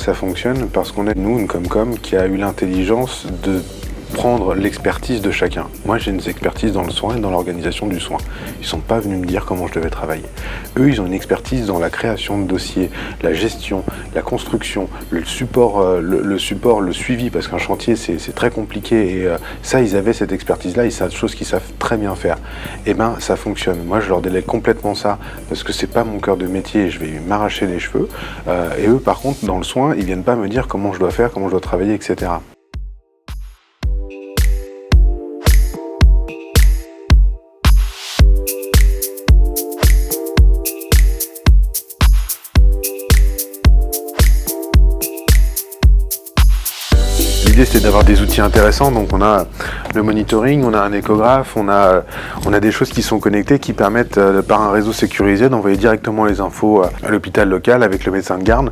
ça fonctionne? Parce qu'on est, nous, une Comcom, qui a eu l'intelligence de prendre l'expertise de chacun. Moi, j'ai une expertise dans le soin et dans l'organisation du soin. Ils ne sont pas venus me dire comment je devais travailler. Eux, ils ont une expertise dans la création de dossiers, la gestion, la construction, le support, le suivi, parce qu'un chantier, c'est très compliqué. Et ça, ils avaient cette expertise-là, et c'est une chose qu'ils savent très bien faire. Et ben, ça fonctionne. Moi, je leur délègue complètement ça, parce que c'est pas mon cœur de métier, et je vais m'arracher les cheveux. Et eux, par contre, dans le soin, ils viennent pas me dire comment je dois faire, comment je dois travailler, etc. L'idée, c'était d'avoir des outils intéressants, donc on a le monitoring, on a un échographe, on a des choses qui sont connectées qui permettent, par un réseau sécurisé, d'envoyer directement les infos à l'hôpital local avec le médecin de garde.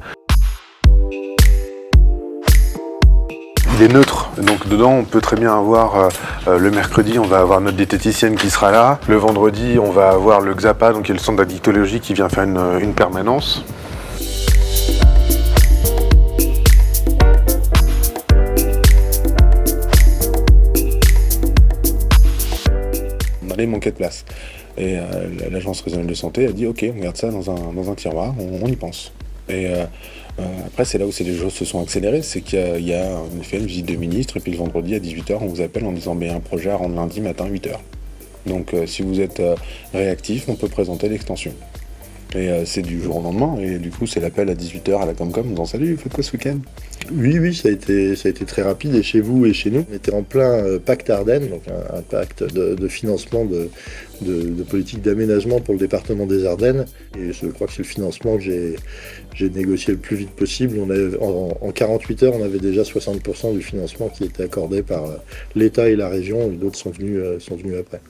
Il est neutre, donc dedans on peut très bien avoir le mercredi on va avoir notre diététicienne qui sera là, le vendredi on va avoir le XAPA, donc qui est le centre d'addictologie qui vient faire une permanence. Il manquait de place. Et l'agence régionale de santé a dit ok, on garde ça dans un tiroir, on y pense. Et après c'est là où les choses se sont accélérées, c'est qu'il y a en effet une visite de ministre et puis le vendredi à 18h on vous appelle en disant un projet à rendre lundi matin 8h. Donc si vous êtes réactif, on peut présenter l'extension. Et c'est du jour au lendemain, et du coup c'est l'appel à 18h à la Comcom en disant salut, vous faites quoi ce week-end? Oui, ça a été très rapide, et chez vous et chez nous. On était en plein pacte Ardennes, donc un pacte de financement de politique d'aménagement pour le département des Ardennes. Et je crois que c'est le financement que j'ai négocié le plus vite possible. En 48 heures, on avait déjà 60% du financement qui était accordé par l'État et la région, et d'autres sont venus après.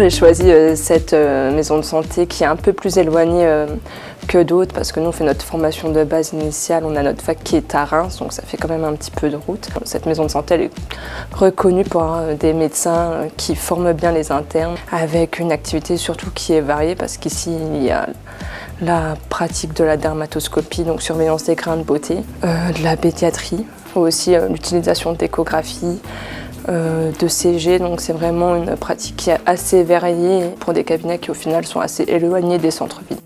J'ai choisi cette maison de santé qui est un peu plus éloignée que d'autres, parce que nous on fait notre formation de base initiale, on a notre fac qui est à Reims, donc ça fait quand même un petit peu de route. Cette maison de santé elle est reconnue pour des médecins qui forment bien les internes, avec une activité surtout qui est variée, parce qu'ici il y a la pratique de la dermatoscopie, donc surveillance des grains de beauté, de la pédiatrie, aussi l'utilisation d'échographie, de CG, donc c'est vraiment une pratique qui est assez variée pour des cabinets qui au final sont assez éloignés des centres-villes.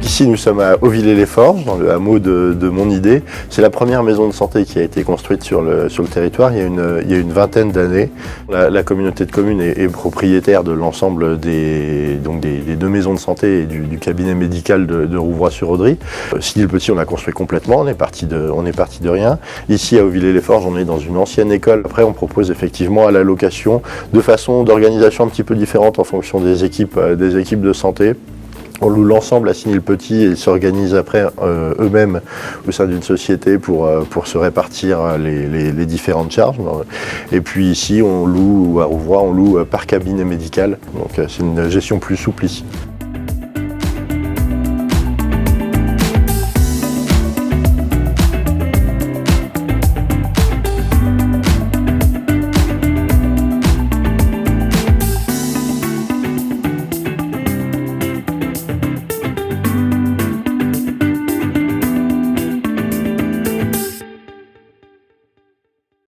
Ici, nous sommes à Auvillers-les-Forges, dans le hameau de mon idée. C'est la première maison de santé qui a été construite sur le territoire il y a une vingtaine d'années. La communauté de communes est propriétaire de l'ensemble des 2 maisons de santé et du cabinet médical de Rouvroy-sur-Audry. Sidi-le-Petit, on l'a construit complètement, on est parti de rien. Ici, à Auvillers-les-Forges, on est dans une ancienne école. Après, on propose effectivement à la location de façon d'organisation un petit peu différente en fonction des équipes de santé. On loue l'ensemble à Sidi-le-Petit et ils s'organisent après eux-mêmes au sein d'une société pour se répartir les différentes charges. Et puis ici, on loue à Rouvroy, on loue par cabinet médical. Donc c'est une gestion plus souple ici.